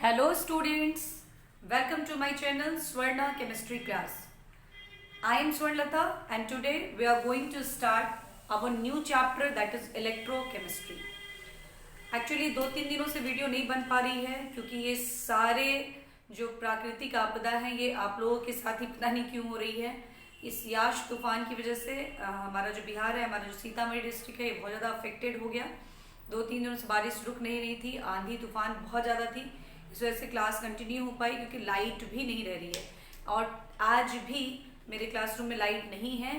Hello students, welcome to my channel Swarna Chemistry class. I am Swarnlata and today we are going to start our new chapter that is electrochemistry. Actually 2-3 दिनों से video नहीं बन पा रही है क्योंकि ये सारे जो प्राकृतिक आपदा है ये आप लोगों के साथ ही पता नहीं क्यों हो रही है। इस याश तूफान की वजह से हमारा जो बिहार है, हमारा जो सीतामढ़ी डिस्ट्रिक्ट है ये बहुत ज़्यादा अफेक्टेड हो गया। 2-3 दिनों से बारिश रुक नहीं रही थी, आंधी तूफान बहुत ज़्यादा थी, इस वजह से क्लास कंटिन्यू हो पाई क्योंकि लाइट भी नहीं रह रही है और आज भी मेरे क्लासरूम में लाइट नहीं है,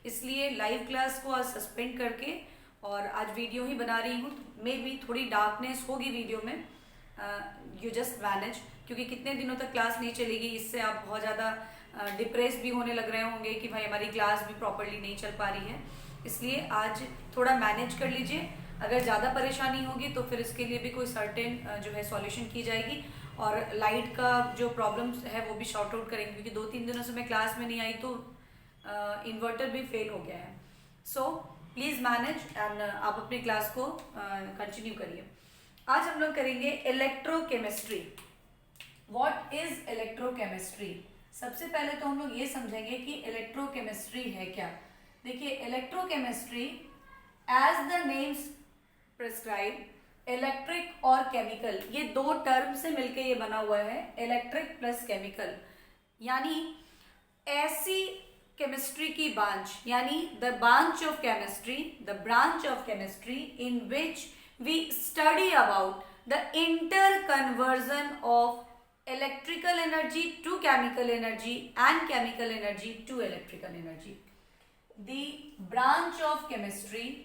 इसलिए लाइव क्लास को आज सस्पेंड करके और आज वीडियो ही बना रही हूँ। मे भी थोड़ी डार्कनेस होगी वीडियो में, यू जस्ट मैनेज, क्योंकि कितने दिनों तक क्लास नहीं चलेगी, इससे आप बहुत ज़्यादा डिप्रेस भी होने लग रहे होंगे कि भाई हमारी क्लास भी प्रॉपरली नहीं चल पा रही है, इसलिए आज थोड़ा मैनेज कर लीजिए। अगर ज़्यादा परेशानी होगी तो फिर इसके लिए भी कोई सर्टेन जो है सॉल्यूशन की जाएगी और लाइट का जो प्रॉब्लम्स है वो भी शॉर्ट आउट करेंगे क्योंकि 2-3 दिनों से मैं क्लास में नहीं आई तो इन्वर्टर भी फेल हो गया है। सो प्लीज़ मैनेज एंड आप अपनी क्लास को कंटिन्यू करिए। आज हम लोग करेंगे इलेक्ट्रोकेमिस्ट्री। What is electrochemistry? सबसे पहले तो हम लोग ये समझेंगे कि इलेक्ट्रोकेमिस्ट्री है क्या। देखिए, electrochemistry as the names prescribe, electric और केमिकल, ये दो टर्म से मिलके ये बना हुआ है, इलेक्ट्रिक प्लस केमिकल, यानी ऐसी केमिस्ट्री की ब्रांच, यानी the branch of chemistry, the branch of chemistry in which we study about the interconversion of electrical energy to chemical energy and chemical energy to electrical energy. The branch of chemistry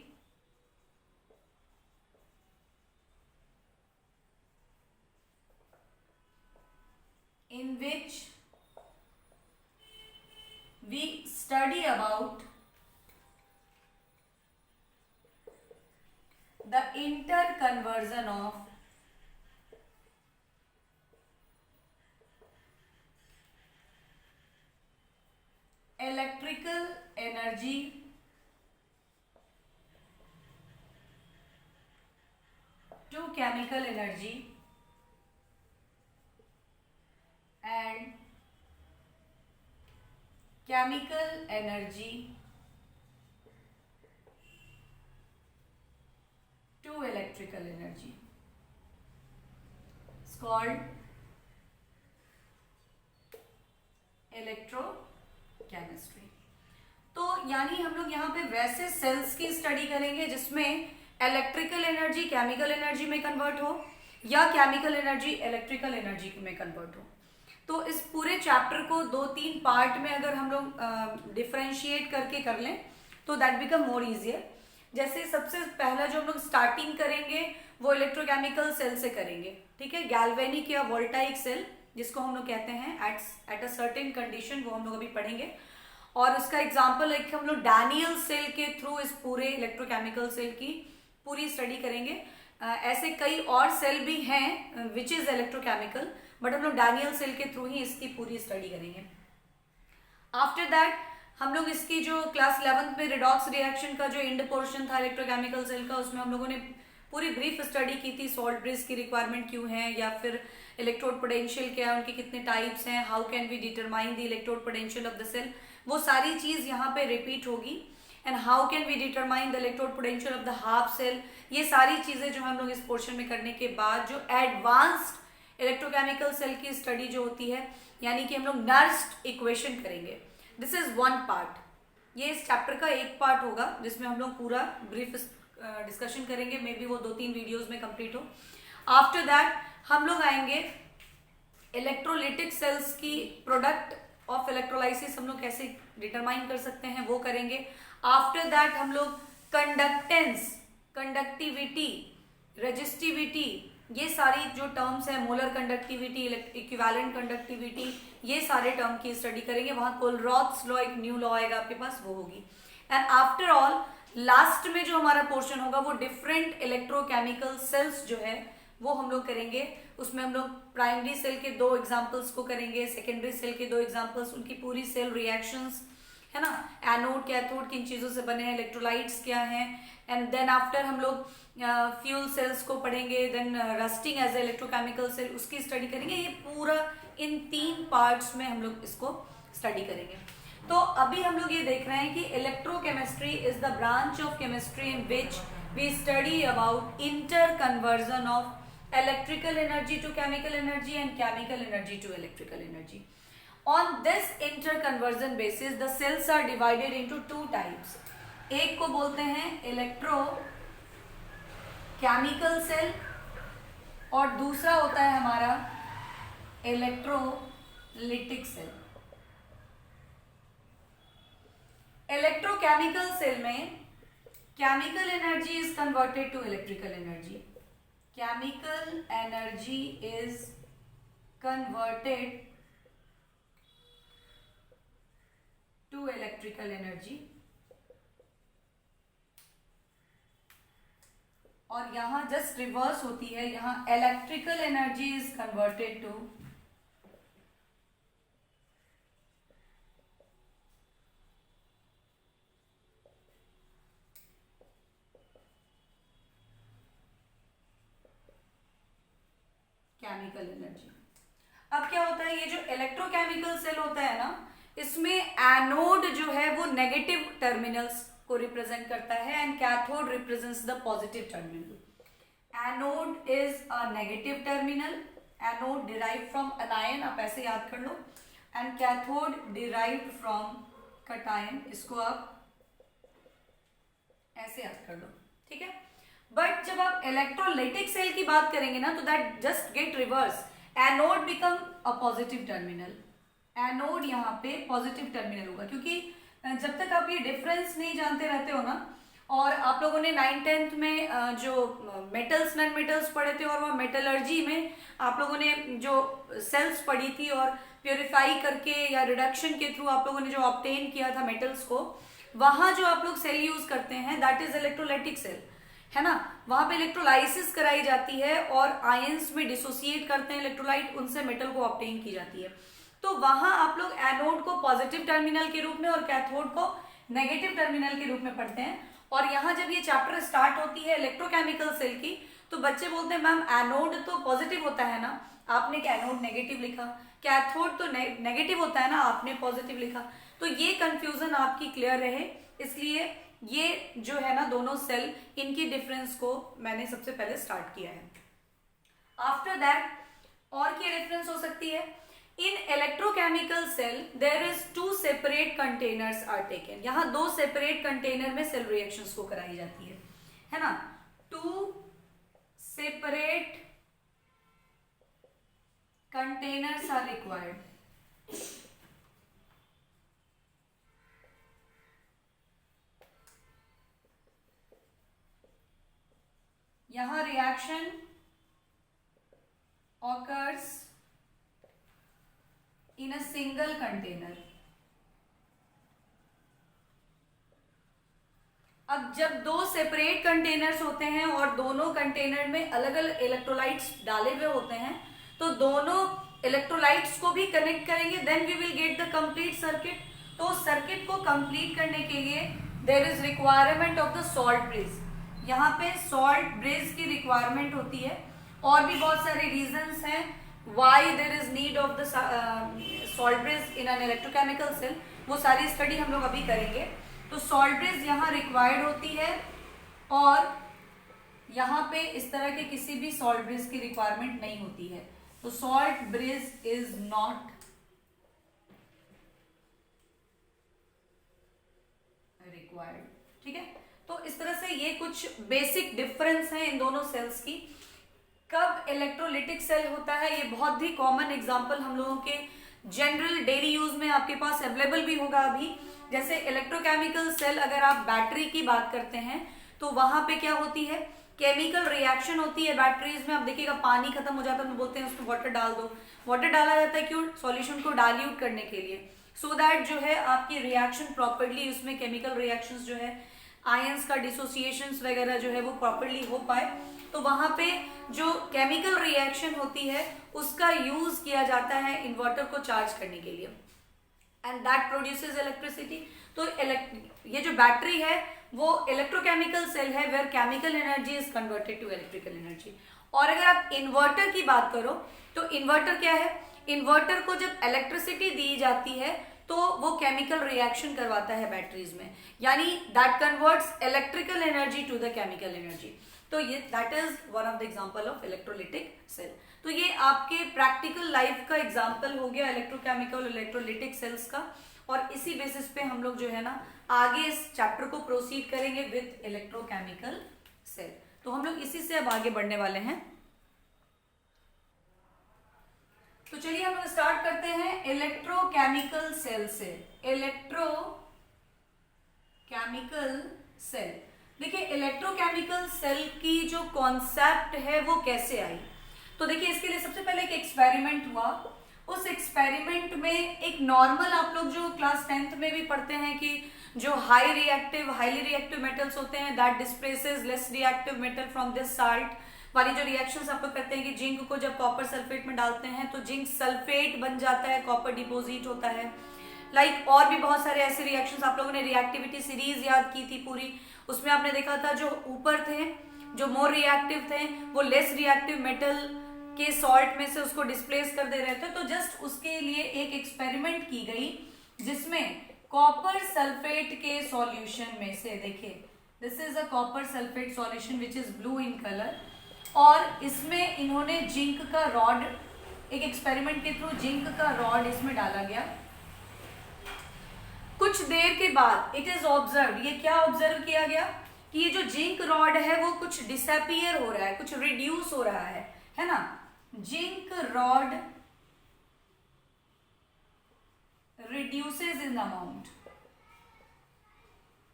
in which we study about the interconversion of electrical energy to chemical energy and chemical energy to electrical energy. It's called electrochemistry. तो यानी हम लोग यहाँ पे वैसे sales की study करेंगे जिसमें इलेक्ट्रिकल एनर्जी केमिकल एनर्जी में कन्वर्ट हो या केमिकल एनर्जी इलेक्ट्रिकल एनर्जी में कन्वर्ट हो। तो इस पूरे चैप्टर को 2-3 पार्ट में अगर हम लोग डिफरेंशिएट करके कर लें तो दैट बिकम मोर इजियर। जैसे सबसे पहला जो हम लोग स्टार्टिंग करेंगे वो इलेक्ट्रोकेमिकल सेल से करेंगे, ठीक है, गैल्वेनिक या वोल्टाइक सेल जिसको हम लोग कहते हैं एट अ सर्टेन कंडीशन, वो हम लोग अभी पढ़ेंगे। और उसका एग्जाम्पल है कि हम लोग डैनियल सेल के थ्रू इस पूरे इलेक्ट्रोकेमिकल सेल की पूरी स्टडी करेंगे। ऐसे कई और सेल भी हैं विच इज इलेक्ट्रोकेमिकल, बट हम लोग डैनियल सेल के थ्रू ही इसकी पूरी स्टडी करेंगे। आफ्टर दैट हम लोग इसकी जो क्लास 11th में रिडॉक्स रिएक्शन का जो एंड पोर्शन था इलेक्ट्रोकेमिकल सेल का, उसमें हम लोगों ने पूरी ब्रीफ स्टडी की थी। सॉल्ट ब्रिज की रिक्वायरमेंट क्यों है, या फिर इलेक्ट्रोड पोटेंशियल क्या है, उनके कितने टाइप्स हैं, how can we determine the electrode potential of the cell, वो सारी चीज यहाँ पे रिपीट होगी। And how can we determine the electrode potential of the half cell, ये सारी चीजें जो हम लोग इस पोर्शन में करने के बाद जो एडवांस्ड इलेक्ट्रोकेमिकल सेल की स्टडी जो होती है, यानी कि हम लोग नर्स्ड इक्वेशन करेंगे। दिस इज वन पार्ट, ये इस चैप्टर का एक पार्ट होगा जिसमें हम लोग पूरा ब्रीफ डिस्कशन करेंगे, मे बी वो 2-3 वीडियोस में कंप्लीट हो। आफ्टर दैट हम लोग आएंगे इलेक्ट्रोलिटिक सेल्स की प्रोडक्ट ऑफ इलेक्ट्रोलाइसिस हम लोग कैसे डिटरमाइन कर सकते हैं वो करेंगे। आफ्टर दैट हम लोग कंडक्टेंस, कंडक्टिविटी, रेजिस्टिविटी, ये सारी जो टर्म्स है, मोलर कंडक्टिविटी, इक्विवेलेंट कंडक्टिविटी, ये सारे टर्म की स्टडी करेंगे। वहां कोलरॉथ्स लॉ, एक न्यू लॉ आएगा आपके पास, वो होगी। एंड आफ्टर ऑल लास्ट में जो हमारा पोर्शन होगा वो डिफरेंट इलेक्ट्रोकेमिकल सेल्स जो है वो हम लोग करेंगे। उसमें हम लोग प्राइमरी सेल के 2 एग्जाम्पल्स को करेंगे, सेकेंडरी सेल के 2 एग्जाम्पल्स, उनकी पूरी सेल रिएक्शंस है ना, एनोड कैथोड किन चीजों से बने हैं, इलेक्ट्रोलाइट्स क्या हैं, एंड देन आफ्टर हम लोग फ्यूल सेल्स को पढ़ेंगे, then rusting as a electrochemical cell उसकी स्टडी करेंगे। ये पूरा इन 3 पार्ट्स में हम लोग इसको स्टडी करेंगे। तो अभी हम लोग ये देख रहे हैं कि electrochemistry is the branch of chemistry in which we study about interconversion of electrical energy to chemical energy and chemical energy to electrical energy. On this interconversion basis, the cells are divided into 2 types. एक को बोलते हैं electrochemical cell और दूसरा होता है हमारा electrolytic cell. Electrochemical cell में chemical energy is converted to electrical energy. Chemical energy is converted to electrical energy, और यहां जस्ट रिवर्स होती है, यहां electrical energy is converted to chemical energy. अब क्या होता है, ये जो इलेक्ट्रोकेमिकल सेल होता है ना, इसमें एनोड जो है वो नेगेटिव टर्मिनल्स को रिप्रेजेंट करता है and cathode represents the positive terminal. Anode is a negative terminal, anode derive from anion, आप ऐसे याद कर लो, and cathode derive from cation, इसको आप ऐसे याद कर लो, ठीक है। बट जब आप इलेक्ट्रोलाइटिक सेल की बात करेंगे ना, तो that just get reverse, anode become a positive terminal, anode यहाँ पे पॉजिटिव टर्मिनल होगा, क्योंकि जब तक आप ये डिफरेंस नहीं जानते रहते हो ना, और आप लोगों ने 9th-10th में जो मेटल्स नॉन मेटल्स पढ़े थे, और वह मेटलर्जी में आप लोगों ने जो सेल्स पढ़ी थी और प्योरीफाई करके या रिडक्शन के थ्रू आप लोगों ने जो ऑब्टेन किया था मेटल्स को, वहां जो आप लोग सेल यूज करते हैं दैट इज इलेक्ट्रोलाइटिक सेल, है ना। वहां पे इलेक्ट्रोलाइसिस कराई जाती है और आयंस में डिसोसिएट करते हैं इलेक्ट्रोलाइट, उनसे मेटल को ऑब्टेन की जाती है। तो वहां आप लोग एनोड को पॉजिटिव टर्मिनल के रूप में और कैथोड को नेगेटिव टर्मिनल के रूप में पढ़ते हैं। और यहाँ जब ये चैप्टर स्टार्ट होती है इलेक्ट्रोकेमिकल सेल की, तो बच्चे बोलते हैं मैम एनोड तो पॉजिटिव होता है ना, आपने एनोड नेगेटिव लिखा, कैथोड तो नेगेटिव होता है ना, आपने पॉजिटिव लिखा। तो ये कंफ्यूजन आपकी क्लियर रहे, इसलिए ये जो है ना दोनों सेल, इनकी डिफरेंस को मैंने सबसे पहले स्टार्ट किया है। आफ्टर दैट और क्या डिफरेंस हो सकती है, in electrochemical cell there is 2 separate containers are taken. यहां 2 सेपरेट कंटेनर में सेल रिएक्शंस को कराई जाती है ना। 2 सेपरेट कंटेनर्स आर रिक्वायर्ड। यहां reaction occurs in a single container। अब जब 2 सेपरेट कंटेनर्स होते हैं और दोनों कंटेनर में अलग अलग इलेक्ट्रोलाइट्स डाले हुए होते हैं, तो दोनों इलेक्ट्रोलाइट्स को भी कनेक्ट करेंगे, then we will get the complete circuit. तो सर्किट को कंप्लीट करने के लिए there is requirement of the salt bridge. यहाँ पे सॉल्ट ब्रिज की रिक्वायरमेंट होती है, और भी बहुत सारे रीजंस हैं why there is need of the salt bridge in an electrochemical cell, वो सारी स्टडी हम लोग अभी करेंगे। तो सॉल्ट ब्रिज यहाँ रिक्वायर्ड होती है, और यहाँ पे इस तरह के किसी भी सॉल्ट ब्रिज की रिक्वायरमेंट नहीं होती है। तो salt bridge is not required, ठीक है। तो इस तरह से ये कुछ बेसिक डिफरेंस है इन दोनों सेल्स की। कब इलेक्ट्रोलिटिक सेल होता है, ये बहुत ही कॉमन एग्जांपल हम लोगों के जनरल डेली यूज में आपके पास अवेलेबल भी होगा अभी। जैसे इलेक्ट्रोकेमिकल सेल, अगर आप बैटरी की बात करते हैं तो वहां पे क्या होती है, केमिकल रिएक्शन होती है बैटरीज में। आप देखिएगा पानी खत्म हो जाता है तो बोलते हैं उसमें वाटर डाल दो। वाटर डाला जाता है क्यों, सॉल्यूशन को डाइल्यूट करने के लिए, सो दैट जो है आपकी रिएक्शन प्रॉपरली, उसमें केमिकल रिएक्शंस जो है आयंस का डिसोसिएशंस वगैरह जो है वो प्रॉपरली हो पाए। तो वहां पे जो केमिकल रिएक्शन होती है उसका यूज किया जाता है इन्वर्टर को चार्ज करने के लिए। And that produces electricity. तो ये जो बैटरी है वो इलेक्ट्रोकेमिकल सेल है where chemical energy is converted to electrical energy. और अगर आप इन्वर्टर की बात करो तो इन्वर्टर क्या है, इन्वर्टर को जब इलेक्ट्रिसिटी दी जाती है तो वो केमिकल रिएक्शन करवाता है बैटरीज में, यानी that converts electrical energy to the chemical energy. तो ये that is one of the example of electrolytic cell. तो ये आपके प्रैक्टिकल लाइफ का एग्जांपल हो गया इलेक्ट्रोकेमिकल इलेक्ट्रोलिटिक सेल्स का, और इसी बेसिस पे हम लोग जो है ना आगे इस चैप्टर को प्रोसीड करेंगे विद इलेक्ट्रोकेमिकल सेल। तो हम लोग इसी से अब आगे बढ़ने वाले हैं। तो चलिए हम लोग स्टार्ट करते हैं इलेक्ट्रोकेमिकल सेल से। इलेक्ट्रोकेमिकल सेल, देखिए इलेक्ट्रोकेमिकल सेल की जो कॉन्सेप्ट है वो कैसे आई। तो देखिए इसके लिए सबसे पहले एक एक्सपेरिमेंट हुआ। उस एक्सपेरिमेंट में एक नॉर्मल, आप लोग जो क्लास 10th में भी पढ़ते हैं कि जो हाईली रिएक्टिव मेटल्स होते हैं that displaces less reactive metal from this salt वाली जो रिएक्शंस आप लोग करते हैं कि जिंक को जब कॉपर सल्फेट में डालते हैं तो जिंक सल्फेट बन जाता है, कॉपर डिपोजिट होता है। लाइक और भी बहुत सारे ऐसे रिएक्शंस, आप लोगों ने रिएक्टिविटी सीरीज याद की थी पूरी, उसमें आपने देखा था जो ऊपर थे जो मोर रिएक्टिव थे वो लेस रिएक्टिव मेटल के सॉल्ट में से उसको डिस्प्लेस कर दे रहे थे। तो जस्ट उसके लिए एक एक्सपेरिमेंट की गई जिसमें कॉपर सल्फेट के सॉल्यूशन में से, देखिए this is a copper sulphate solution which is blue in colour, और इसमें इन्होंने जिंक का रॉड, एक एक्सपेरिमेंट के थ्रू जिंक का रॉड इसमें डाला गया। कुछ देर के बाद इट इज ऑब्जर्व, ये क्या ऑब्जर्व किया गया कि ये जो जिंक रॉड है वो कुछ डिसअपियर हो रहा है, कुछ रिड्यूस हो रहा है ना। Zinc rod reduces in amount,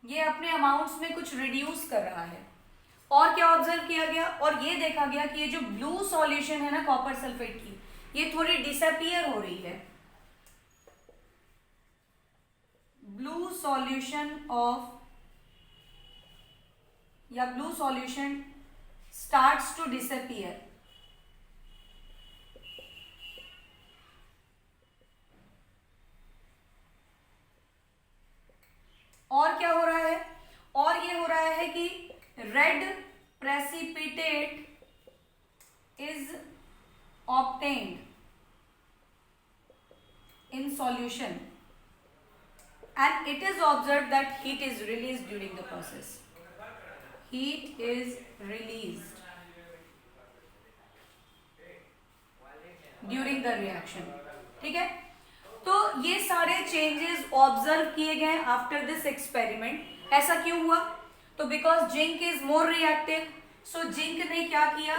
ये अपने अमाउंट्स में कुछ रिड्यूस कर रहा है। और क्या ऑब्जर्व किया गया, और ये देखा गया कि ये जो ब्लू सॉल्यूशन है ना कॉपर सल्फेट की, ये थोड़ी डिसअपियर हो रही है। ब्लू सॉल्यूशन ऑफ या blue solution starts to disappear. और क्या हो रहा है, और ये हो रहा है कि red precipitate is obtained in solution and it is observed that heat is released during the process. Heat is released during the reaction. ठीक है, तो ये सारे चेंजेस ऑब्जर्व किए गए आफ्टर दिस एक्सपेरिमेंट। ऐसा क्यों हुआ, तो because zinc is more reactive, so zinc ने क्या किया,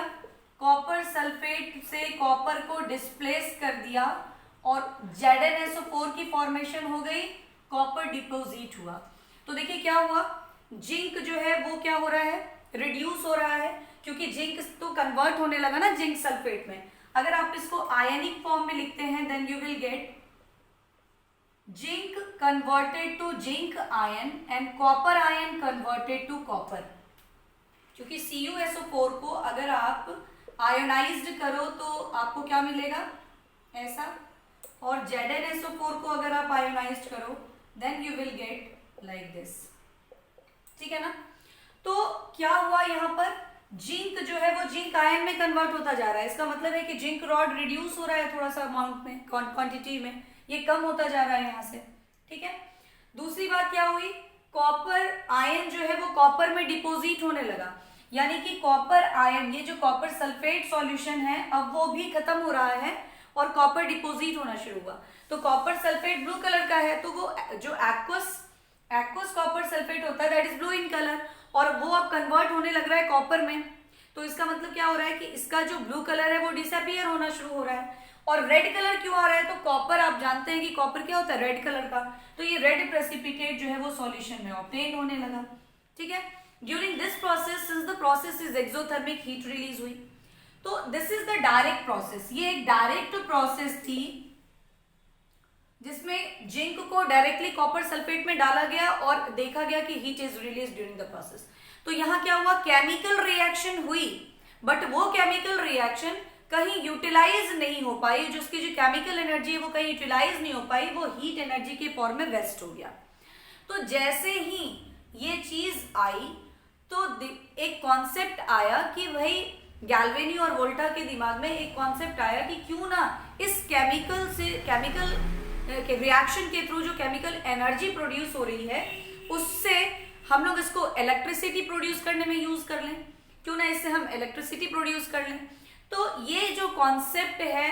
कॉपर सल्फेट से कॉपर को डिस्प्लेस कर दिया और ZnSO4 की फॉर्मेशन हो गई, कॉपर डिपोजिट हुआ। तो देखिए क्या हुआ, जिंक जो है वो क्या हो रहा है, रिड्यूस हो रहा है, क्योंकि जिंक तो कन्वर्ट होने लगा ना जिंक सल्फेट में। अगर आप इसको आयनिक फॉर्म में लिखते हैं then you will get zinc converted to zinc ion and copper ion converted to copper. क्योंकि CuSO4 को अगर आप आयोनाइज्ड करो तो आपको क्या मिलेगा, ऐसा, और ZnSO4 को अगर आप आयोनाइज्ड करो then you will get like this. ठीक है ना। तो क्या हुआ, यहाँ पर जिंक जो है वो जिंक आयन में कन्वर्ट होता जा रहा है। इसका मतलब है कि जिंक रॉड रिड्यूस हो रहा है थोड़ा सा अमाउंट में, क्वांटिटी में, ये कम होता जा रहा है यहाँ से। ठीक है, दूसरी बात क्या हुई, कॉपर आयन जो है वो कॉपर में डिपोजिट होने लगा, यानी कि कॉपर आयन, ये जो कॉपर सल्फेट सॉल्यूशन है अब वो भी खत्म हो रहा है और कॉपर डिपोजिट होना शुरू हुआ। तो कॉपर सल्फेट ब्लू कलर का है, तो वो जो एक्वस कॉपर सल्फेट होता है that is blue in colour, और वो अब कन्वर्ट होने लग रहा है कॉपर में। तो इसका मतलब क्या हो रहा है कि इसका जो ब्लू कलर है वो डिसअपियर होना शुरू हो रहा है। और रेड कलर क्यों आ रहा है, तो कॉपर, आप जानते हैं कि कॉपर क्या होता है, रेड कलर का, तो ये रेड प्रेसिपिटेट जो है वो सॉल्यूशन में ऑब्टेन होने लगा। ठीक है, during this process, since the process is exothermic, heat release हुई। तो this is the direct process, ये एक डायरेक्ट प्रोसेस थी जिसमें जिंक को डायरेक्टली कॉपर सल्फेट में डाला गया और देखा गया कि heat is release during the process. तो यहाँ क्या हुआ, केमिकल रिएक्शन हुई, बट वो केमिकल रिएक्शन कहीं यूटिलाइज नहीं हो पाई, जो उसकी जो केमिकल एनर्जी है वो कहीं यूटिलाइज नहीं हो पाई, वो हीट एनर्जी के फॉर्म में वेस्ट हो गया। तो जैसे ही ये चीज आई तो एक कॉन्सेप्ट आया कि भाई गैल्वेनी और वोल्टा के दिमाग में एक कॉन्सेप्ट आया कि क्यों ना इस केमिकल के रिएक्शन के थ्रू जो केमिकल एनर्जी प्रोड्यूस हो रही है उससे हम लोग इसको इलेक्ट्रिसिटी प्रोड्यूस करने में यूज कर लें, क्यों ना इससे हम इलेक्ट्रिसिटी प्रोड्यूस कर लें। तो ये जो कॉन्सेप्ट है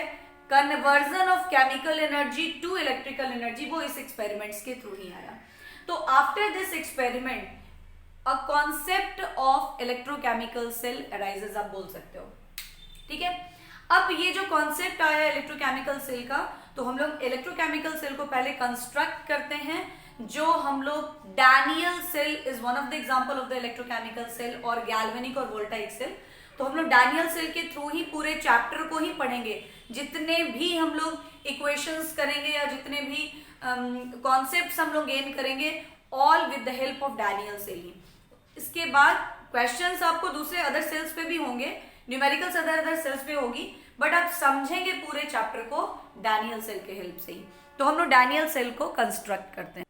conversion of chemical energy to electrical energy, वो इस एक्सपेरिमेंट्स के थ्रू ही आया। तो after this experiment a concept of electrochemical cell arises, आप बोल सकते हो। ठीक है, अब ये जो कॉन्सेप्ट आया इलेक्ट्रोकेमिकल सेल का, तो हम लोग इलेक्ट्रोकेमिकल सेल को पहले कंस्ट्रक्ट करते हैं, जो हम लोग Daniell cell is one of the example of the electrochemical cell और गैल्वेनिक और वोल्टाइक सेल। तो हम लोग डैनियल सेल के थ्रू ही पूरे चैप्टर को ही पढ़ेंगे, जितने भी हम लोग इक्वेशंस करेंगे या जितने भी कॉन्सेप्ट्स हम लोग गेन करेंगे, all with the help of Daniel cell ही। इसके बाद क्वेश्चंस आपको दूसरे अदर सेल्स पे भी होंगे, न्यूमेरिकल्स अदर सेल्स पे होगी, बट आप समझेंगे पूरे चैप्टर को डैनियल सेल के हेल्प से ही। तो हम लोग डैनियल सेल को कंस्ट्रक्ट करते हैं।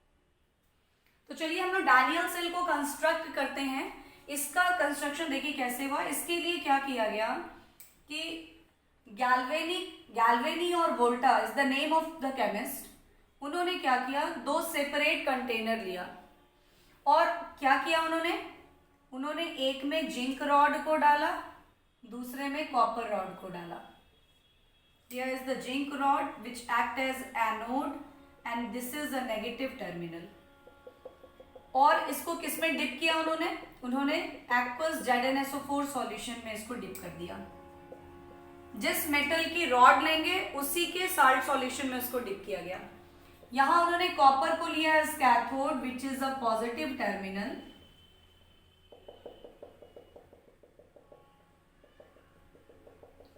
तो चलिए हम लोग डैनियल सेल को कंस्ट्रक्ट करते हैं। इसका कंस्ट्रक्शन देखिए कैसे हुआ। इसके लिए क्या किया गया कि गैल्वेनी और Volta is the name of the chemist. उन्होंने क्या किया, दो सेपरेट कंटेनर लिया और क्या किया उन्होंने एक में जिंक रॉड को डाला, दूसरे में कॉपर रॉड को डाला। Here is the zinc rod which act as anode and this is a negative terminal। और इसको किस में डिप किया उन्होंने एक्वस ZnSO4 सॉल्यूशन में इसको डिप कर दिया। जिस मेटल की रॉड लेंगे उसी के साल्ट सॉल्यूशन में इसको डिप किया गया। यहां उन्होंने कॉपर को लिया as cathode which is a positive terminal,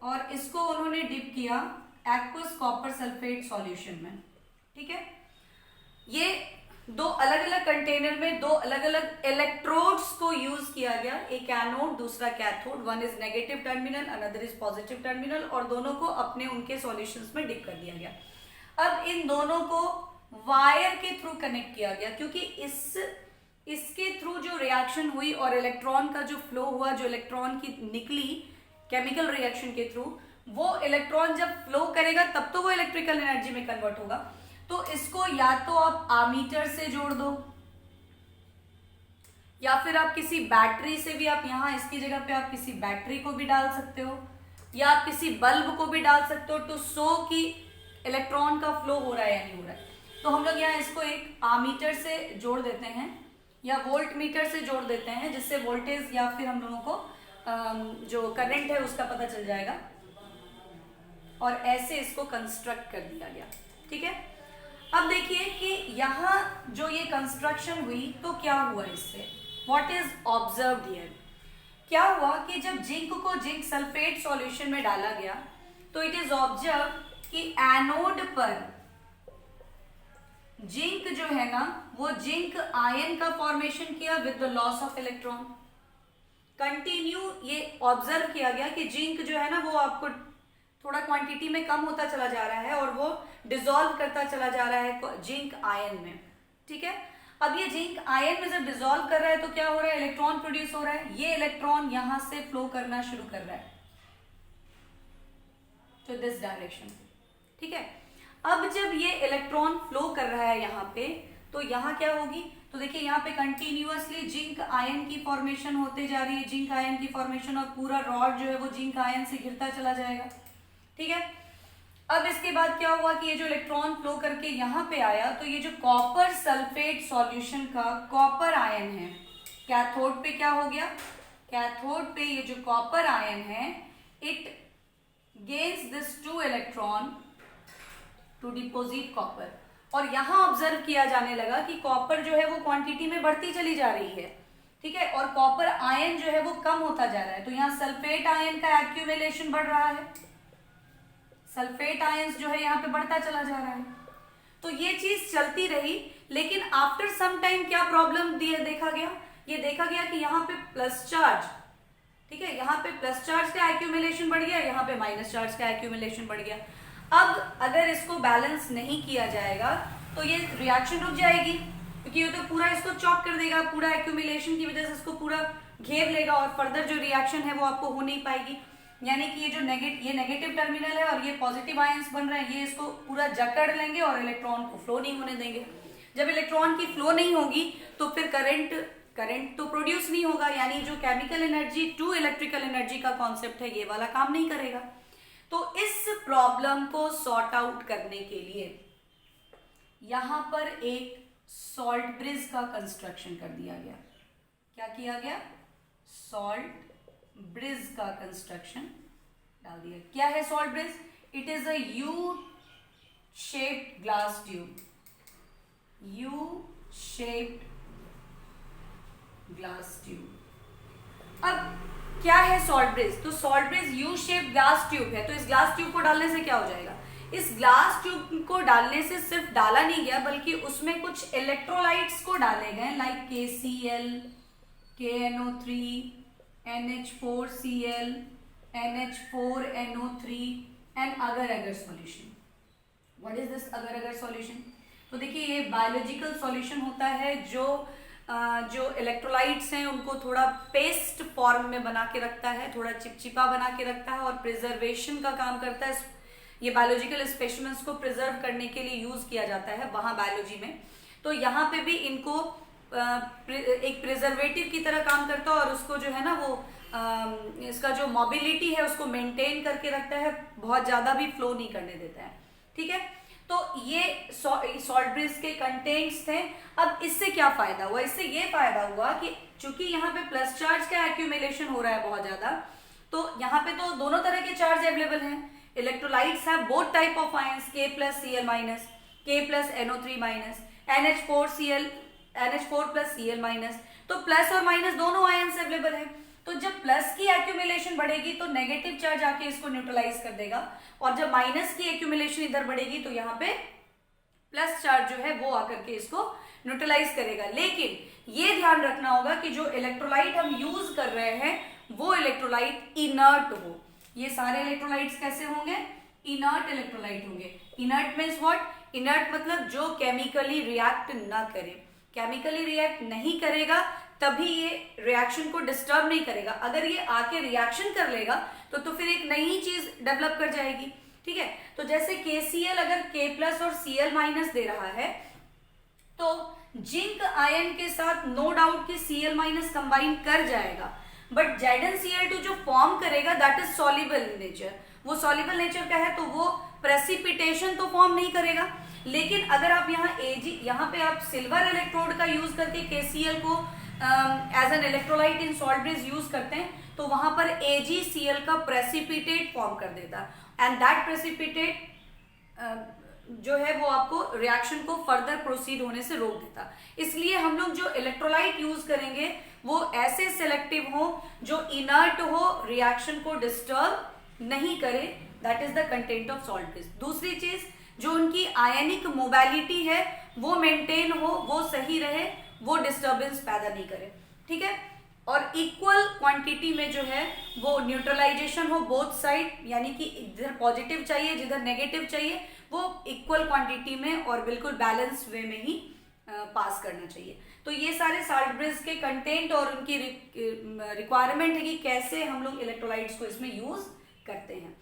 और इसको उन्होंने डिप किया एक्वस कॉपर सल्फेट सॉल्यूशन में। ठीक है, ये दो अलग अलग कंटेनर में दो अलग अलग इलेक्ट्रोड्स को यूज किया गया, एक एनोड दूसरा cathode, one is negative terminal another is positive terminal, और दोनों को अपने उनके सॉल्यूशंस में डिप कर दिया गया। अब इन दोनों को वायर के थ्रू कनेक्ट किया गया, क्योंकि इसके थ्रू जो रिएक्शन हुई और इलेक्ट्रॉन का जो फ्लो हुआ, जो इलेक्ट्रॉन की निकली केमिकल रिएक्शन के थ्रू, वो इलेक्ट्रॉन जब फ्लो करेगा तब तो वो इलेक्ट्रिकल एनर्जी में कन्वर्ट होगा। तो इसको या तो आप आमीटर से जोड़ दो या फिर आप किसी बैटरी से भी, आप यहां इसकी जगह पे आप किसी बैटरी को भी डाल सकते हो या आप किसी बल्ब को भी डाल सकते हो टू शो कि इलेक्ट्रॉन का फ्लो हो रहा है या नहीं हो रहा है। तो हम लोग यहाँ इसको एक आमीटर से जोड़ देते हैं या वोल्ट मीटर से जोड़ देते हैं, जिससे वोल्टेज या फिर हम लोगों को जो करंट है उसका पता चल जाएगा, और ऐसे इसको कंस्ट्रक्ट कर दिया गया। ठीक है, अब देखिए कि यहाँ जो ये कंस्ट्रक्शन हुई तो क्या हुआ इससे, व्हाट इज ऑब्जर्व्ड हियर। क्या हुआ कि जब जिंक को जिंक सल्फेट सॉल्यूशन में डाला गया तो इट इज ऑब्जर्व कि एनोड पर जिंक जो है ना वो जिंक आयन का फॉर्मेशन किया with the loss of electron. Continue ये ऑब्जर्व किया गया कि जिंक जो है ना वो आपको थोड़ा क्वांटिटी में कम होता चला जा रहा है और वो डिसॉल्व करता चला जा रहा है जिंक आयन में। ठीक है, अब ये जिंक आयन में जब डिसॉल्व कर रहा है तो क्या हो रहा है, इलेक्ट्रॉन प्रोड्यूस हो रहा है। ये इलेक्ट्रॉन यहां से फ्लो करना शुरू कर रहा है तो दिस डायरेक्शन। ठीक है, अब जब ये इलेक्ट्रॉन फ्लो कर रहा है यहाँ पे, तो यहाँ क्या होगी, तो देखिए यहाँ पे कंटिन्यूअसली जिंक आयन की फॉर्मेशन होते जा रही है, जिंक आयन की फॉर्मेशन, और पूरा रॉड जो है वो जिंक आयन से घिरता चला जाएगा। ठीक है, अब इसके बाद क्या हुआ कि ये जो इलेक्ट्रॉन फ्लो करके यहाँ पे आया तो ये जो कॉपर सल्फेट सॉल्यूशन का कॉपर आयन है, कैथोड पे क्या हो गया, कैथोड पे ये जो कॉपर आयन है it gains this 2 electron to deposit copper, और यहां ऑब्जर्व किया जाने लगा कि कॉपर जो है वो क्वांटिटी में बढ़ती चली जा रही है। ठीक है, और कॉपर आयन जो है वो कम होता जा रहा है, तो यहाँ सल्फेट आयन का एक्यूमुलेशन बढ़ रहा है, सल्फेट आयंस जो है यहाँ पे बढ़ता चला जा रहा है। तो ये चीज चलती रही, लेकिन आफ्टर सम टाइम क्या प्रॉब्लम देखा गया, ये देखा गया कि यहाँ पे प्लस चार्ज, ठीक है, यहाँ पे प्लस चार्ज का एक्यूमुलेशन बढ़ गया, यहाँ पे माइनस चार्ज का एक्यूमुलेशन बढ़ गया। अब अगर इसको बैलेंस नहीं किया जाएगा तो ये रिएक्शन रुक जाएगी, क्योंकि ये तो पूरा इसको चॉक कर देगा, पूरा एक्यूमुलेशन की वजह से इसको पूरा घेर लेगा और फर्दर जो रिएक्शन है वो आपको हो नहीं पाएगी। यानी कि ये जो नेगेटिव टर्मिनल है और ये पॉजिटिव आयंस बन रहे हैं, ये इसको पूरा जकड़ लेंगे और इलेक्ट्रॉन को फ्लो नहीं होने देंगे। जब इलेक्ट्रॉन की फ्लो नहीं होगी तो फिर करंट तो प्रोड्यूस नहीं होगा, यानी जो chemical energy to electrical energy का कॉन्सेप्ट है ये वाला काम नहीं करेगा। तो इस प्रॉब्लम को सॉर्ट आउट करने के लिए यहां पर एक सॉल्ट ब्रिज का कंस्ट्रक्शन कर दिया गया। क्या किया गया? सॉल्ट ब्रिज का कंस्ट्रक्शन डाल दिया। क्या है salt bridge? It is a U shaped glass tube, you shaped glass tube. अब क्या है सॉल्ट ब्रिज? तो salt bridge you shaped glass tube है, तो इस ग्लास ट्यूब को डालने से क्या हो जाएगा? इस ग्लास ट्यूब को डालने से सिर्फ डाला नहीं गया बल्कि उसमें कुछ इलेक्ट्रोलाइट्स को डाले गए, like KCl, KNO3, NH4Cl, NH4NO3 and अगर अगर सॉल्यूशन। व्हाट इज दिस अगर अगर सॉल्यूशन? तो देखिए ये बायोलॉजिकल सॉल्यूशन होता है जो इलेक्ट्रोलाइट्स हैं उनको थोड़ा पेस्ट फॉर्म में बना के रखता है, थोड़ा चिपचिपा बना के रखता है और प्रिजर्वेशन का काम करता है। ये बायोलॉजिकल स्पेसिमेंस को प्रिजर्व करने के लिए यूज किया जाता है वहां बायोलॉजी में। तो यहाँ पे भी इनको एक प्रिजर्वेटिव की तरह काम करता है और उसको जो है ना वो इसका जो मोबिलिटी है उसको मेंटेन करके रखता है, बहुत ज्यादा भी फ्लो नहीं करने देता है। ठीक है, तो ये सॉल्ट ब्रिज के कंटेंट्स थे। अब इससे क्या फायदा हुआ? इससे ये फायदा हुआ कि चूंकि यहाँ पे प्लस चार्ज का एक्यूमुलेशन हो रहा है बहुत ज्यादा, तो यहाँ पे तो दोनों तरह के चार्ज अवेलेबल हैं। Electrolytes have both type of ions, K+Cl-, K+NO3-, NH4Cl, NH4+Cl-। तो प्लस और माइनस दोनों आयंस अवेलेबल है। तो जब प्लस की एक्यूमुलेशन बढ़ेगी तो नेगेटिव चार्ज आके इसको न्यूट्रलाइज कर देगा, और जब माइनस की एक्यूमुलेशन इधर बढ़ेगी तो यहाँ पे प्लस चार्ज जो है वो आकर के इसको न्यूट्रलाइज करेगा। लेकिन ये ध्यान रखना होगा कि जो इलेक्ट्रोलाइट हम यूज कर रहे हैं वो इलेक्ट्रोलाइट इनर्ट हो। ये सारे इलेक्ट्रोलाइट्स कैसे होंगे? इनर्ट इलेक्ट्रोलाइट होंगे। Inert means what? इनर्ट मतलब जो केमिकली रिएक्ट ना करे। केमिकली रिएक्ट नहीं करेगा तभी ये रिएक्शन को डिस्टर्ब नहीं करेगा। अगर ये आके रिएक्शन कर लेगा तो फिर एक नई चीज डेवलप कर जाएगी। ठीक है, तो जैसे KCl अगर K+ और Cl- दे रहा है तो जिंक आयन के साथ नो डाउट कि Cl- कंबाइन कर जाएगा, बट ZnCl2 जो फॉर्म करेगा that is soluble in nature. वो सॉल्युबल नेचर का है तो वो प्रेसिपिटेशन तो फॉर्म नहीं करेगा। लेकिन अगर आप यहाँ पे आप सिल्वर इलेक्ट्रोड का यूज करके KCl को as an electrolyte in salt bridge use करते हैं तो वहां पर AgCl का प्रेसिपिटेट फॉर्म कर देता, एंड दैट प्रेसिपिटेट जो है वो आपको रिएक्शन को फर्दर प्रोसीड होने से रोक देता। इसलिए हम लोग जो इलेक्ट्रोलाइट यूज करेंगे वो ऐसे सिलेक्टिव हो जो इनर्ट हो, रिएक्शन को डिस्टर्ब नहीं करे। That is the content of salt bridge. दूसरी चीज, जो उनकी आयनिक मोबिलिटी है वो मेंटेन हो, वो सही रहे, वो डिस्टर्बेंस पैदा नहीं करे। ठीक है, और इक्वल क्वांटिटी में जो है वो न्यूट्रलाइजेशन हो बोथ साइड, यानी कि जिधर पॉजिटिव चाहिए जिधर नेगेटिव चाहिए वो इक्वल क्वांटिटी में और बिल्कुल बैलेंस वे में ही पास करना चाहिए। तो ये सारे सॉल्ट ब्रिज के कंटेंट और उनकी रिक्वायरमेंट है कि कैसे हम लोग इलेक्ट्रोलाइट्स को इसमें यूज करते हैं।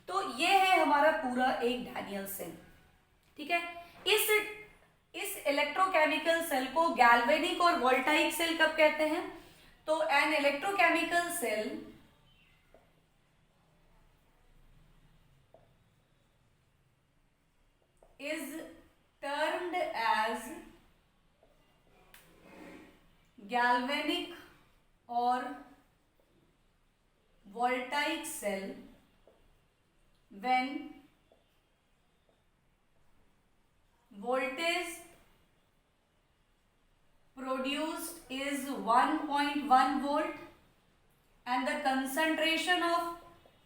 तो ये है हमारा पूरा एक डैनियल सेल। ठीक है, इस इलेक्ट्रोकेमिकल सेल को गैल्वेनिक और वोल्टाइक सेल कब कहते हैं? तो an electrochemical cell is termed as galvanic or voltaic cell when voltage produced is 1.1 volt and the concentration of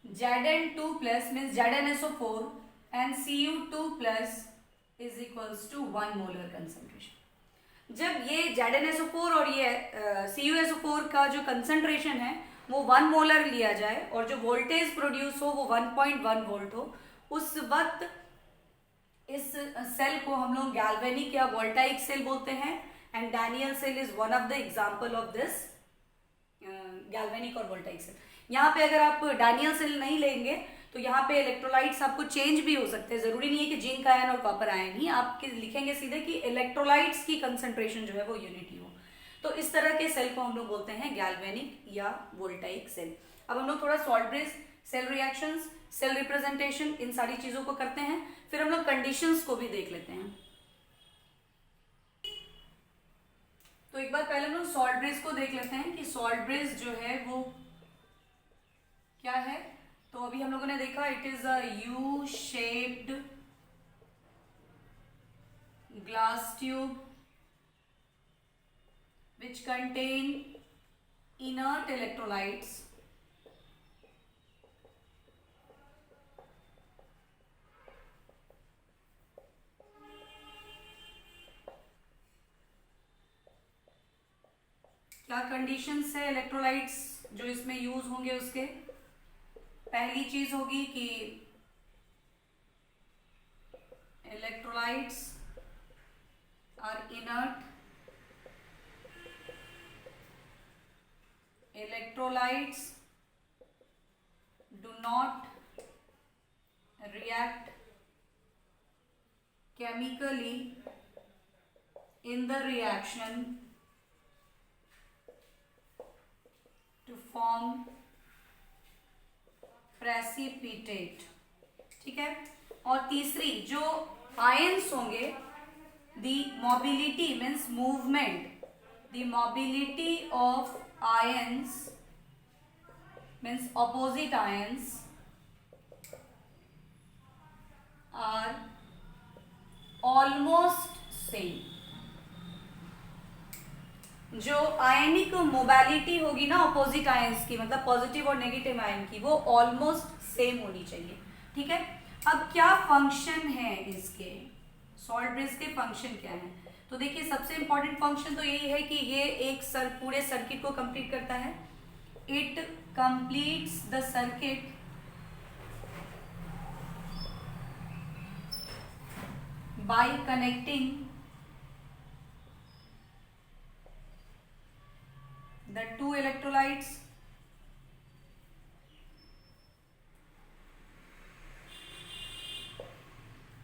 Zn2 plus means ZnSO4 and Cu2 plus is equals to 1 molar concentration। जब ये ZnSO4 और ये CuSO4 का जो concentration है वो 1 molar लिया जाए और जो वोल्टेज प्रोड्यूस हो वो 1.1 वोल्ट हो, उस वक्त इस सेल को हम लोग गैल्वेनिक या वोल्टाइक सेल बोलते हैं। And Daniell cell is one of the example of this galvanic और वोल्टाइक सेल। यहाँ पे अगर आप डैनियल सेल नहीं लेंगे तो यहाँ पे इलेक्ट्रोलाइट्स आपको चेंज भी हो सकते हैं, जरूरी नहीं है कि जिंक आयन और कॉपर आयन ही, आप लिखेंगे सीधे कि इलेक्ट्रोलाइट्स की कंसंट्रेशन जो है वो यूनिटी हो। तो इस तरह के सेल को हम लोग बोलते हैं गैल्वेनिक या वोल्टाइक सेल। अब हम लोग थोड़ा salt bridge, cell reactions, cell representation, इन सारी चीजों को करते हैं, फिर हम लोग कंडीशंस को भी देख लेते हैं। तो एक बार पहले हम लोग सॉल्ट ब्रिज को देख लेते हैं कि सॉल्ट ब्रिज जो है वो क्या है। तो अभी हम लोगों ने देखा it is a U shaped glass tube which contain inert electrolytes क्या कंडीशंस है इलेक्ट्रोलाइट्स जो इसमें यूज होंगे उसके। पहली चीज होगी कि electrolytes are inert, electrolytes do not react chemically in the reaction to form precipitate, ठीक है। और तीसरी जो आयंस होंगे, the mobility means movement, the mobility of ions means opposite ions are almost same। जो आयनिक मोबिलिटी होगी ना अपोजिट आयंस की, मतलब पॉजिटिव और नेगेटिव आयन की, वो ऑलमोस्ट सेम होनी चाहिए, ठीक है। अब क्या फंक्शन है इसके, सॉल्ट ब्रिज के फंक्शन क्या है। तो देखिए सबसे इंपॉर्टेंट फंक्शन तो यही है कि ये एक पूरे सर्किट को कंप्लीट करता है। It completes the circuit by connecting the two electrolytes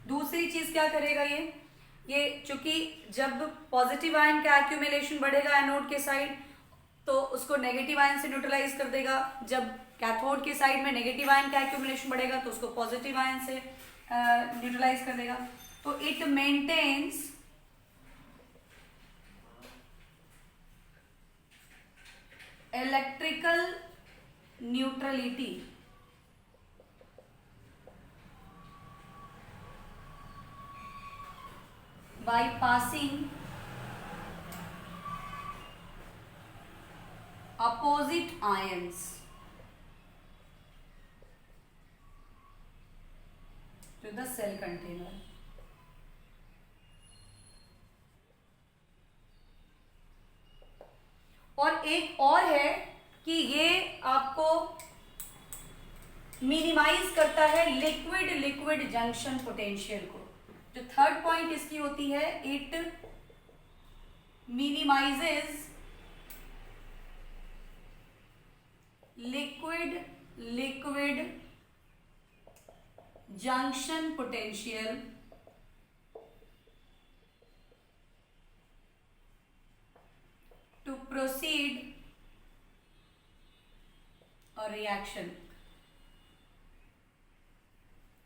दूसरी चीज क्या करेगा ये चूंकि जब पॉजिटिव आयन का एक्यूमुलेशन बढ़ेगा एनोड के साइड तो उसको नेगेटिव आयन से न्यूट्रलाइज कर देगा, जब कैथोड के साइड में नेगेटिव आयन का एक्यूमुलेशन बढ़ेगा तो उसको पॉजिटिव आयन से न्यूट्रलाइज कर देगा। तो it maintains electrical neutrality by passing opposite ions to the cell container। और एक और है कि ये आपको मिनिमाइज करता है लिक्विड लिक्विड जंक्शन पोटेंशियल को। जो थर्ड पॉइंट इसकी होती है, it minimizes liquid liquid junction potential to proceed a reaction,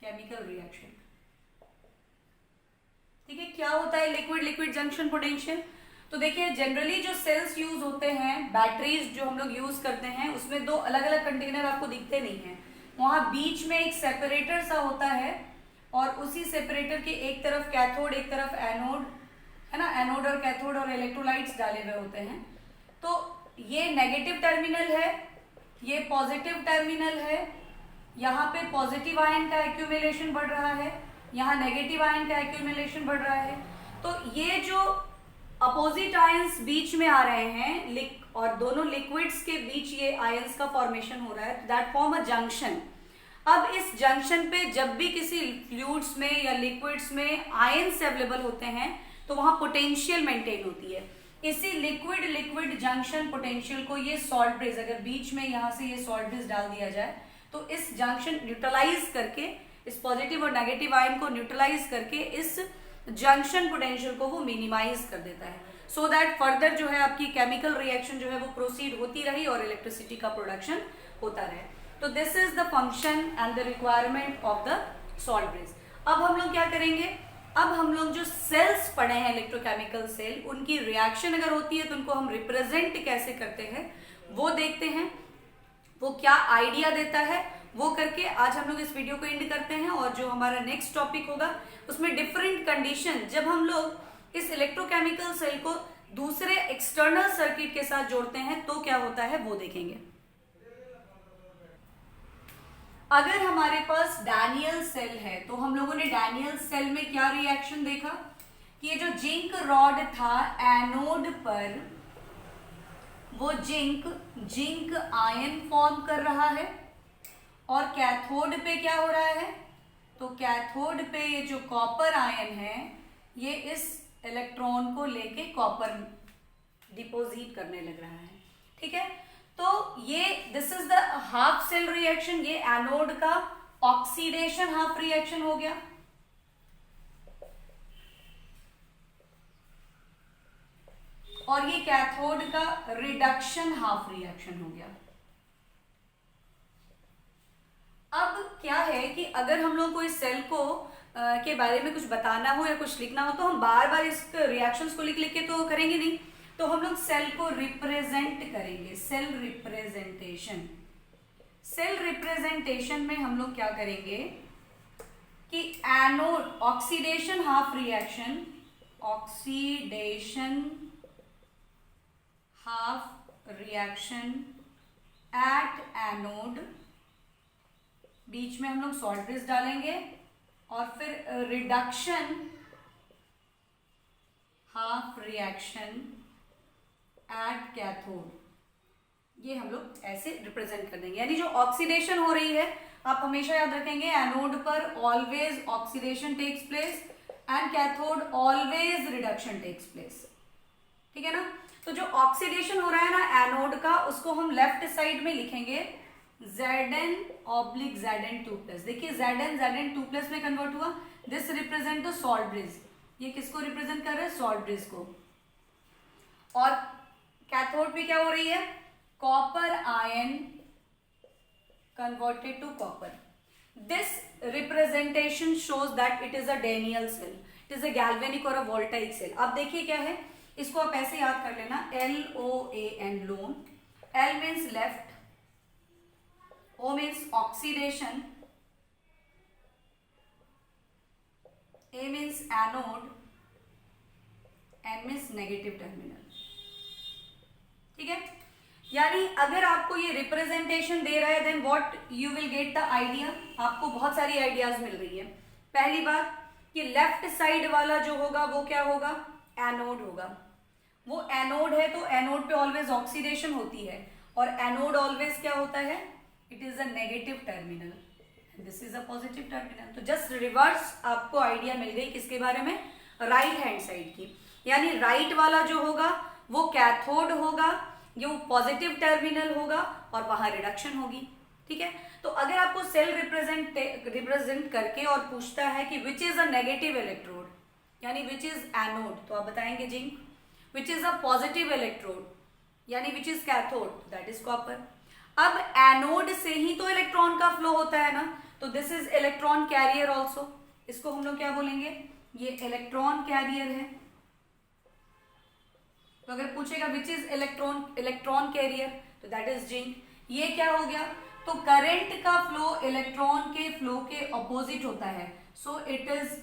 chemical reaction. ठीक है, क्या होता है लिक्विड लिक्विड जंक्शन पोटेंशियल। तो देखिए जनरली जो सेल्स यूज होते हैं, बैटरीज जो हम लोग यूज करते हैं, उसमें दो अलग अलग कंटेनर आपको दिखते नहीं है, वहां बीच में एक सेपरेटर सा होता है और उसी सेपरेटर के एक तरफ कैथोड एक तरफ एनोड है ना, एनोड और कैथोड और इलेक्ट्रोलाइट्स डाले हुए होते हैं। तो ये नेगेटिव टर्मिनल है, ये पॉजिटिव टर्मिनल है, यहाँ पे पॉजिटिव आयन का एक्यूमुलेशन बढ़ रहा है, यहाँ नेगेटिव आयन का एक्यूमुलेशन बढ़ रहा है। तो ये जो अपोजिट आयंस बीच में आ रहे हैं और दोनों लिक्विड्स के बीच ये आयंस का फॉर्मेशन हो रहा है, दैट फॉर्म अ जंक्शन। अब इस जंक्शन पे जब भी किसी फ्लूइड्स में या लिक्विड्स में आयंस अवेलेबल होते हैं तो वहां पोटेंशियल मेंटेन होती है। इसी लिक्विड लिक्विड जंक्शन पोटेंशियल को ये सॉल्ट ब्रिज, अगर बीच में यहां से ये सॉल्ट ब्रिज डाल दिया जाए तो इस जंक्शन न्यूट्रलाइज करके, इस पॉजिटिव और नेगेटिव आयन को न्यूट्रलाइज करके इस जंक्शन पोटेंशियल को वो मिनिमाइज कर देता है, सो दैट फर्दर जो है आपकी केमिकल रिएक्शन जो है वो प्रोसीड होती रही और इलेक्ट्रिसिटी का प्रोडक्शन होता रहे। तो this is the function and the requirement of the salt bridge. अब हम लोग क्या करेंगे, अब हम लोग जो सेल्स पढ़े हैं इलेक्ट्रोकेमिकल सेल, उनकी रिएक्शन अगर होती है तो उनको हम रिप्रेजेंट कैसे करते हैं वो देखते हैं, वो क्या आइडिया देता है वो करके आज हम लोग इस वीडियो को एंड करते हैं। और जो हमारा नेक्स्ट टॉपिक होगा उसमें डिफरेंट कंडीशन, जब हम लोग इस इलेक्ट्रोकेमिकल सेल को दूसरे एक्सटर्नल सर्किट के साथ जोड़ते हैं तो क्या होता है वो देखेंगे। अगर हमारे पास डैनियल सेल है तो हम लोगों ने डैनियल सेल में क्या रिएक्शन देखा कि ये जो जिंक रॉड था एनोड पर, वो जिंक आयन फॉर्म कर रहा है और कैथोड पे क्या हो रहा है, तो कैथोड पे ये जो कॉपर आयन है ये इस इलेक्ट्रॉन को लेके कॉपर डिपोजिट करने लग रहा है। ठीक है, तो ये this is the half cell reaction, ये एनोड का ऑक्सीडेशन हाफ रिएक्शन हो गया। और ये कैथोड का रिडक्शन हाफ रिएक्शन हो गया। अब क्या है कि अगर हम लोग को इस सेल को के बारे में कुछ बताना हो या कुछ लिखना हो तो हम बार बार इस रिएक्शंस को लिख लिख के तो करेंगे नहीं, तो हम लोग सेल को रिप्रेजेंट करेंगे। सेल रिप्रेजेंटेशन में हम लोग क्या करेंगे कि anode oxidation half reaction, oxidation half reaction at anode, बीच में हम लोग सॉल्ट ब्रिज डालेंगे और फिर reduction half reaction at cathode, ये हम लोग ऐसे रिप्रेजेंट कर देंगे। यानी जो ऑक्सीडेशन हो रही है, आप हमेशा याद रखेंगे एनोड पर always oxidation takes place and cathode always reduction takes place. ठीक है ना, तो जो ऑक्सीडेशन हो रहा है ना एनोड का, उसको हम लेफ्ट साइड में लिखेंगे Zn/Zn2+। देखिए Zn/Zn2+ में कन्वर्ट हुआ, this represent the salt bridge. ये किसको रिप्रेजेंट कर रहा है, सॉल्ट ब्रिज को। और कैथोड पे क्या हो रही है, copper ion converted to copper. This representation shows that it is a Daniell cell, it is a galvanic और अ वोल्टाइक सेल। अब देखिए क्या है, इसको आप ऐसे याद कर लेना, LOAN loan, L means left, O means oxidation, A means anode, N means negative terminal. ठीक है, यानी अगर आपको ये रिप्रेजेंटेशन दे रहा है then what you will get the idea. आपको बहुत सारी आइडियाज मिल रही है। पहली बात कि लेफ्ट साइड वाला जो होगा वो क्या होगा, एनोड होगा। वो एनोड है तो एनोड पे ऑलवेज ऑक्सीडेशन होती है और एनोड ऑलवेज क्या होता है, it is a negative terminal, this is a positive terminal. तो जस्ट रिवर्स आपको आइडिया मिल गई किसके बारे में, राइट हैंड साइड की। यानी राइट वाला जो होगा वो कैथोड होगा, ये वो पॉजिटिव टर्मिनल होगा और वहां रिडक्शन होगी। ठीक है, तो अगर आपको सेल रिप्रेजेंट करके और पूछता है कि which is a negative electrode, यानी विच इज एनोड, तो आप बताएंगे zinc. Which is a positive electrode, यानी which is cathode, that is copper. अब एनोड से ही तो इलेक्ट्रॉन का फ्लो होता है ना, तो this is electron career also. इसको हम लोग क्या बोलेंगे, ये इलेक्ट्रॉन कैरियर है। तो अगर पूछेगा विच इज इलेक्ट्रॉन कैरियर, तो दैट इज जिंक। ये क्या हो गया, तो करंट का फ्लो इलेक्ट्रॉन के फ्लो के ऑपोजिट होता है, so it is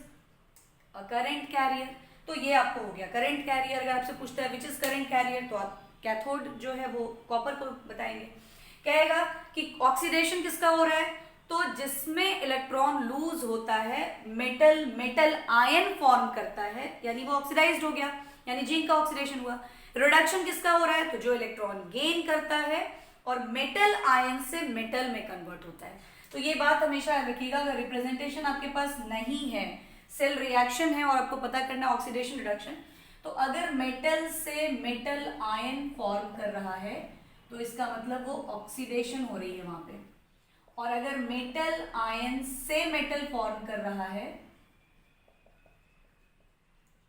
a current carrier. तो ये आपको हो गया करंट कैरियर। अगर आपसे पूछता है विच इज करंट कैरियर, तो आप कैथोड जो है वो कॉपर को बताएंगे। कहेगा कि ऑक्सीडेशन किसका हो रहा है, तो जिसमें इलेक्ट्रॉन लूज होता है, मेटल आयन फॉर्म करता है, यानी वो ऑक्सीडाइज्ड हो गया। यानी जिंक का ऑक्सीडेशन हुआ। रिडक्शन किसका हो रहा है, तो जो इलेक्ट्रॉन गेन करता है और मेटल आयन से मेटल में कन्वर्ट होता है। तो ये बात हमेशा याद रखिएगा, अगर रिप्रेजेंटेशन आपके पास नहीं है, सेल रिएक्शन है और आपको पता करना ऑक्सीडेशन रिडक्शन, तो अगर मेटल से मेटल आयन फॉर्म कर रहा है तो इसका मतलब वो ऑक्सीडेशन हो रही है वहां पे, और अगर मेटल आयन से मेटल फॉर्म कर रहा है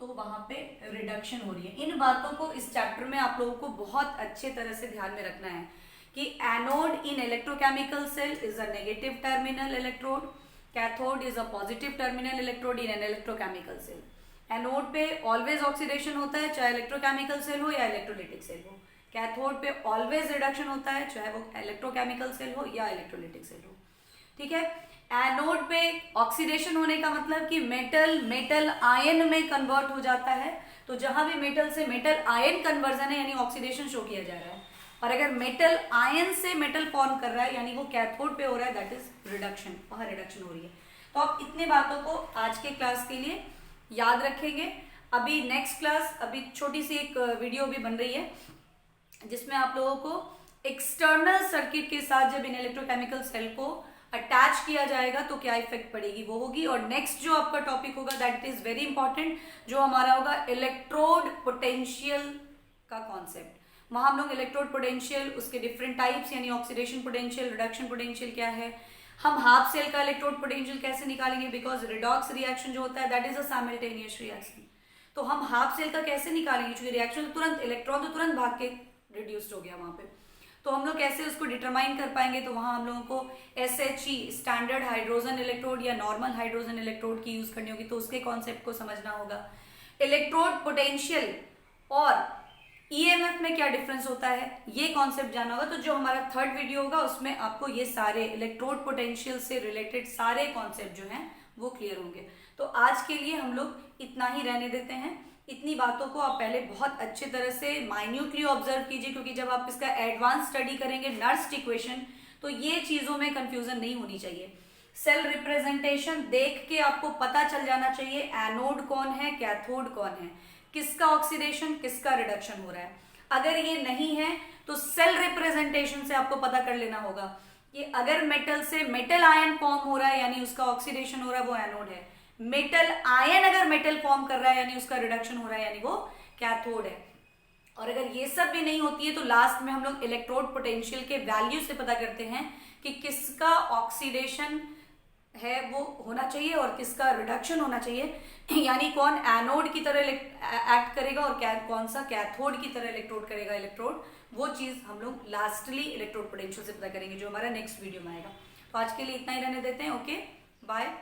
तो वहां पे रिडक्शन हो रही है। इन बातों को इस चैप्टर में आप लोगों को बहुत अच्छे तरह से ध्यान में रखना है कि anode in electrochemical cell is a negative terminal electrode, cathode is a positive terminal electrode in an electrochemical cell. Anode पे ऑलवेज ऑक्सीडेशन होता है, चाहे इलेक्ट्रोकेमिकल सेल हो या इलेक्ट्रोलिटिक सेल हो। कैथोड पे ऑलवेज रिडक्शन होता है, चाहे वो इलेक्ट्रोकेमिकल सेल हो या इलेक्ट्रोलिटिक सेल हो। ठीक है, एनोड पे ऑक्सीडेशन होने का मतलब कि मेटल मेटल आयन में कन्वर्ट हो जाता है, तो जहां भी मेटल से मेटल आयन कन्वर्जन है यानी ऑक्सीडेशन शो किया जा रहा है, और अगर मेटल आयन से मेटल फॉर्म कर रहा है यानी वो कैथोड पे हो रहा है, दैट इज रिडक्शन, वहां रिडक्शन हो रही है। तो आप इतने बातों को आज के क्लास के लिए याद रखेंगे। अभी नेक्स्ट क्लास, अभी छोटी सी एक वीडियो भी बन रही है जिसमें आप लोगों को एक्सटर्नल सर्किट के साथ जब इन इलेक्ट्रोकेमिकल सेल को अटैच किया जाएगा तो क्या इफेक्ट पड़ेगी वो होगी। और नेक्स्ट जो आपका टॉपिक होगा दैट इज वेरी इंपॉर्टेंट, जो हमारा होगा इलेक्ट्रोड पोटेंशियल का कॉन्सेप्ट। वहां हम लोग इलेक्ट्रोड पोटेंशियल, उसके डिफरेंट टाइप्स यानी ऑक्सीडेशन पोटेंशियल, रिडक्शन पोटेंशियल क्या है, हम हाफ सेल का इलेक्ट्रोड पोटेंशियल कैसे निकालेंगे, बिकॉज रिडॉक्स रिएक्शन जो होता है that is a simultaneous reaction. तो हम हाफ सेल का कैसे निकालेंगे, क्योंकि रिएक्शन तुरंत, इलेक्ट्रॉन तो तुरंत भाग के रिड्यूस्ड हो गया वहां पे, तो हम लोग कैसे उसको डिटरमाइन कर पाएंगे। तो वहां हम लोगों को SHE स्टैंडर्ड हाइड्रोजन इलेक्ट्रोड या नॉर्मल हाइड्रोजन इलेक्ट्रोड की यूज करनी होगी, तो उसके कॉन्सेप्ट को समझना होगा। इलेक्ट्रोड पोटेंशियल और EMF में क्या डिफरेंस होता है ये कॉन्सेप्ट जानना होगा। तो जो हमारा थर्ड वीडियो होगा उसमें आपको ये सारे इलेक्ट्रोड पोटेंशियल से रिलेटेड सारे कॉन्सेप्ट जो हैं वो क्लियर होंगे। तो आज के लिए हम लोग इतना ही रहने देते हैं। इतनी बातों को आप पहले बहुत अच्छे तरह से माइन्यूटली ऑब्जर्व कीजिए, क्योंकि जब आप इसका एडवांस स्टडी करेंगे नर्स्ट इक्वेशन, तो ये चीजों में कंफ्यूजन नहीं होनी चाहिए। सेल रिप्रेजेंटेशन देख के आपको पता चल जाना चाहिए एनोड कौन है, कैथोड कौन है, किसका ऑक्सीडेशन किसका रिडक्शन हो रहा है। अगर ये नहीं है तो सेल रिप्रेजेंटेशन से आपको पता कर लेना होगा कि अगर मेटल से मेटल आयन फॉर्म हो रहा है यानी उसका ऑक्सीडेशन हो रहा है वो एनोड है, मेटल आयन अगर मेटल फॉर्म कर रहा है यानी उसका रिडक्शन हो रहा है यानी वो कैथोड है। और अगर ये सब भी नहीं होती है तो लास्ट में हम लोग इलेक्ट्रोड पोटेंशियल के वैल्यू से पता करते हैं कि किसका ऑक्सीडेशन है वो होना चाहिए और किसका रिडक्शन होना चाहिए, यानी कौन एनोड की तरह एक्ट करेगा और कौन सा कैथोड की तरह इलेक्ट्रोड करेगा इलेक्ट्रोड, वो चीज हम लोग लास्टली इलेक्ट्रोड पोटेंशियल से पता करेंगे जो हमारा नेक्स्ट वीडियो में आएगा। तो आज के लिए इतना ही रहने देते हैं। Okay, bye.